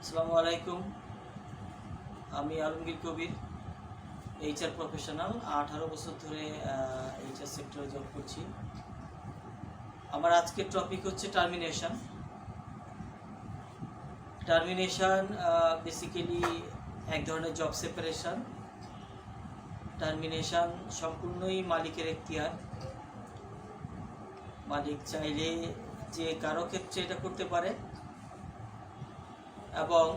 আসসালামু আলাইকুম। আমি আলমগীর কবির, এইচআর প্রফেশনাল। 18 বছর ধরে এইচআর সেক্টরে জব করছি। আমার আজকের টপিক হচ্ছে টার্মিনেশন। টার্মিনেশন বেসিক্যালি এক ধরনের জব সেপারেশন। টার্মিনেশন সম্পূর্ণই মালিকের এখতিয়ার। মালিক চাইলে যে কারো ক্ষেত্রে এটা করতে পারে এবং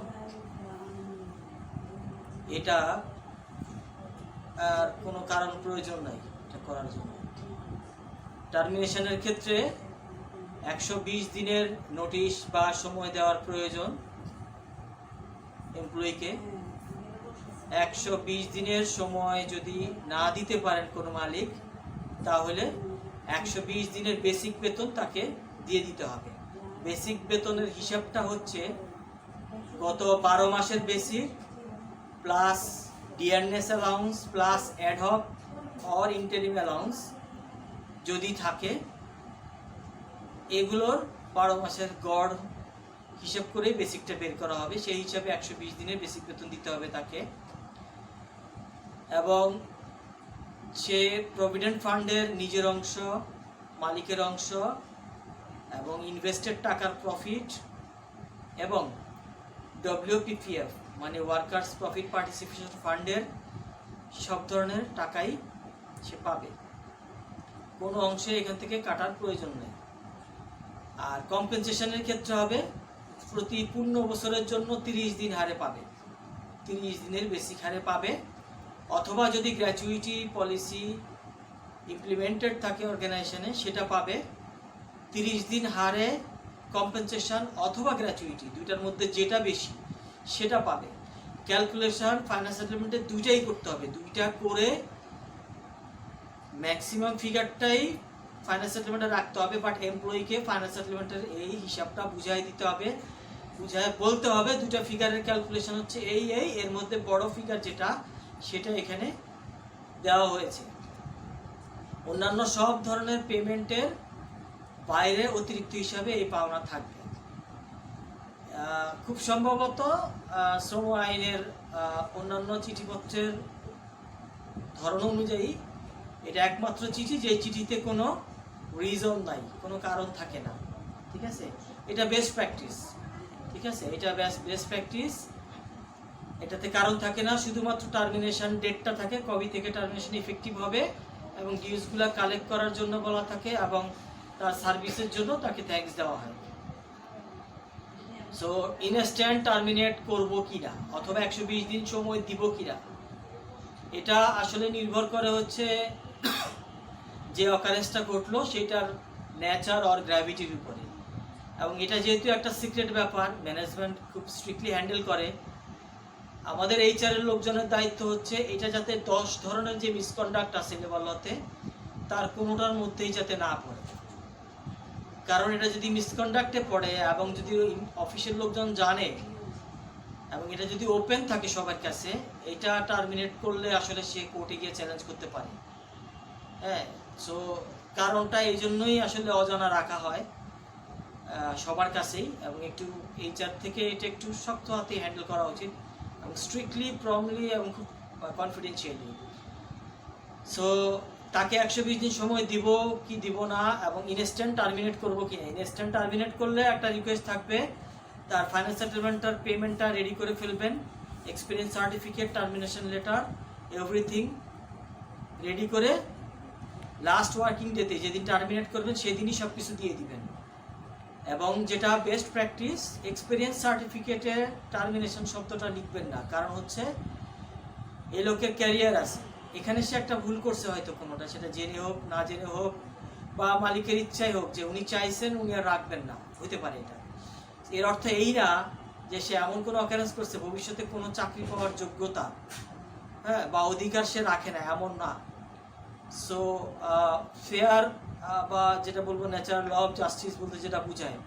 এটা আর কোনো কারণ প্রয়োজন নাই এটা করার জন্য। টার্মিনেশনের ক্ষেত্রে 120 দিনের নোটিশ বা সময় দেওয়ার প্রয়োজন এমপ্লয়িকে। 120 দিনের সময় যদি না দিতে পারেন কোনো মালিক, তাহলে 120 দিনের বেসিক বেতন তাকে দিয়ে দিতে হবে। বেসিক বেতনের হিসাবটা হচ্ছে গত 12 মাসের basic plus dearness allowance plus ad hoc or interim allowance যদি থাকে, এগুলোর 12 মাসের গড় হিসাব করে বেসিকটা বের করা হবে। সেই হিসাবে 120 দিনের বেসিক বেতন দিতে হবে তাকে। এবং সে প্রভিডেন্ট ফান্ডের নিজের অংশ, মালিকের অংশ এবং ইনভেস্টেড টাকার প্রফিট এবং WPPF মানে ওয়ার্কার্স প্রফিট পার্টিসিপেশন ফান্ডের সব ধরনের টাকাই সে পাবে। কোনো অংশে এখান থেকে কাটার প্রয়োজন নেই। আর কম্পেনসেশনের ক্ষেত্রে হবে প্রতি পূর্ণ বছরের জন্য 30 দিন হারে পাবে, 30 দিনের বেসিক হারে পাবে। অথবা যদি গ্র্যাচুইটি পলিসি ইমপ্লিমেন্টেড থাকে অর্গানাইজেশনে, সেটা পাবে 30 দিন হারে কম্পেনসেশন অথবা গ্র্যাচুইটি, দুইটার মধ্যে যেটা বেশি সেটা পাবে। ক্যালকুলেশন ফাইনাল সেটেলমেন্টে দুইটাই করতে হবে, দুইটা করে ম্যাক্সিমাম ফিগারটাই ফাইনাল সেটেলমেন্টে রাখতে হবে। বাট এমপ্লয়িকে ফাইনাল সেটেলমেন্টের এই হিসাবটা বুঝাই দিতে হবে, বুঝায় বলতে হবে দুইটা ফিগারের ক্যালকুলেশন হচ্ছে এই এর মধ্যে বড় ফিগার যেটা সেটা এখানে দেওয়া হয়েছে। অন্যান্য সব ধরনের পেমেন্টের বাইরে অতিরিক্ত হিসাবে এই পাওনা থাকবে। খুব সম্ভবত শ্রম আইনের অন্যান্য চিঠিপত্রের ধরন অনুযায়ী এটা একমাত্র চিঠি যে চিঠিতে কোনো রিজন নাই, কোনো কারণ থাকে না। ঠিক আছে, এটা বেস্ট প্র্যাকটিস। ঠিক আছে, এটা বেস্ট প্র্যাকটিস। এটাতে কারণ থাকে না, শুধুমাত্র টার্মিনেশন ডেটটা থাকে, কবে থেকে টার্মিনেশন ইফেক্টিভ হবে এবং ডিউজগুলো কালেক্ট করার জন্য বলা থাকে এবং তার সার্ভিসের জন্য তাকে থ্যাঙ্কস দেওয়া হয়। সো ইনস্ট্যান্ট টার্মিনেট করব কিনা অথবা 120 দিন সময় দিব কিনা, এটা আসলে নির্ভর করে হচ্ছে যে অকারেন্সটা ঘটলো সেটার নেচার অর গ্র্যাভিটির উপরে। এবং এটা যেহেতু একটা সিক্রেট ব্যাপার, ম্যানেজমেন্ট খুব স্ট্রিক্টলি হ্যান্ডেল করে। আমাদের এইচআর এর লোকজনের দায়িত্ব হচ্ছে এটা যাতে 10 ধরনের যে মিসকন্ডাক্ট আছে লেভেলতে তার কোনোটার মধ্যেই যাতে না পড়ে। কারণ এটা যদি মিসকন্ডাক্টে পড়ে এবং যদি অফিসের লোকজন জানে এবং এটা যদি ওপেন থাকে সবার কাছে, এটা টার্মিনেট করলে আসলে সে কোর্টে গিয়ে চ্যালেঞ্জ করতে পারে। হ্যাঁ, সো কারণটা এই জন্যই আসলে অজানা রাখা হয় সবার কাছেই। এবং একটু এইচআর থেকে এটা একটু শক্ত হাতে হ্যান্ডেল করা উচিত এবং স্ট্রিক্টলি প্রমলি এবং খুব কনফিডেন্সিয়ালি। সো তাকে 120 দিন সময় দিব কি দিব না এবং ইনস্ট্যান্ট টার্মিনেট করব কি না। ইনস্ট্যান্ট টার্মিনেট করলে একটা রিকোয়েস্ট থাকবে, তার ফাইনাল সেটেলমেন্টটার পেমেন্টটা রেডি করে ফেলবেন, experience certificate, termination letter, everything ready করে লাস্ট ওয়ার্কিং ডেতে যেদিন টার্মিনেট করবেন সেদিনই সব কিছু দিয়ে দিবেন। এবং যেটা বেস্ট প্র্যাকটিস, এক্সপিরিয়েন্স সার্টিফিকেটে টার্মিনেশন শব্দটা লিখবেন না। কারণ হচ্ছে এই লোকের ক্যারিয়ার আছে, এখানে সে একটা ভুল করছে হয়তো কোনোটা, সেটা জেনে হোক না জেনে হোক বা মালিকের ইচ্ছাই হোক যে উনি চাইছেন উনি আর রাখবেন না, হতে পারে এটা। এর অর্থ এই না যে সে এমন কোনো অকারেন্স করছে ভবিষ্যতে কোনো চাকরি পাওয়ার যোগ্যতা বা অধিকার সে রাখে না, এমন না। সো ফেয়ার বা যেটা বলবো ন্যাচারাল ল অফ জাস্টিস বলতে যেটা বুঝায়,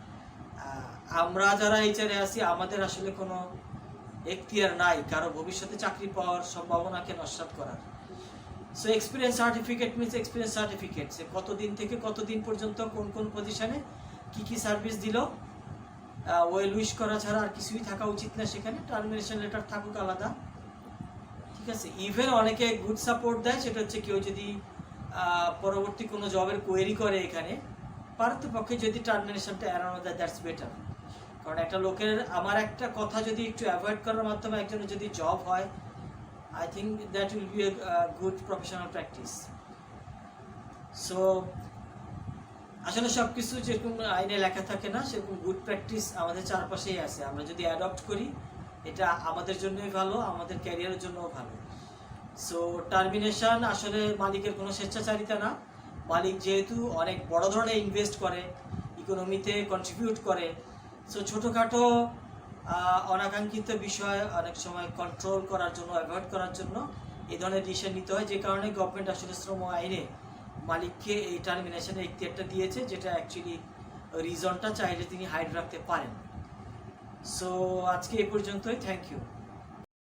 আমরা যারা এইচআরে আছি আমাদের আসলে কোনো এখতিয়ার নাই কারো ভবিষ্যতে চাকরি পাওয়ার সম্ভাবনাকে নস্যাৎ করার। So experience certificate means experience certificate, সে কতদিন থেকে কতদিন পর্যন্ত কোন কোন পজিশনে কি কি সার্ভিস দিল ওয়েল উইশ করা ছাড়া আর কিছুই থাকা উচিত না সেখানে। টার্মিনেশন লেটার থাকুক আলাদা, ঠিক আছে। ইভেন অনেকে গুড সাপোর্ট দেয়, সেটা হচ্ছে কেউ যদি পরবর্তী কোনো জবের কোয়েরি করে এখানে, পারতপক্ষে যদি টার্মিনেশনটা এড়ানো যায়, দ্যাটস বেটার। কারণ একটা লোকের আমার একটা কথা যদি একটু অ্যাভয়েড করার মাধ্যমে একজনের যদি জব হয়, I think that will B a good professional practice. So আসলে সব কিছু যেরকম আইনে লেখা থাকে না, সেরকম গুড প্র্যাকটিস আমাদের চারপাশেই আছে। আমরা যদি অ্যাডপ্ট করি, এটা আমাদের জন্যই ভালো, আমাদের ক্যারিয়ারের জন্যও ভালো। সো টার্মিনেশন আসলে মালিকের কোনো স্বেচ্ছাচারিতা না। মালিক যেহেতু অনেক বড় ধরনের ইনভেস্ট করে, ইকোনমিতে কন্ট্রিবিউট করে, সো ছোটোখাটো অনাকাঙ্ক্ষিত বিষয় অনেক সময় কন্ট্রোল করার জন্য, অ্যাভয়েড করার জন্য এই ধরনের ডিসিশন নিতে হয়। যে কারণে গভর্নমেন্ট আসলে শ্রম আইনে মালিককে এই টার্মিনেশনের এখতিয়ারটা দিয়েছে, যেটা অ্যাকচুয়ালি রিজনটা চাইলে তিনি হাইড রাখতে পারেন। সো আজকে এই পর্যন্তই, থ্যাংক ইউ।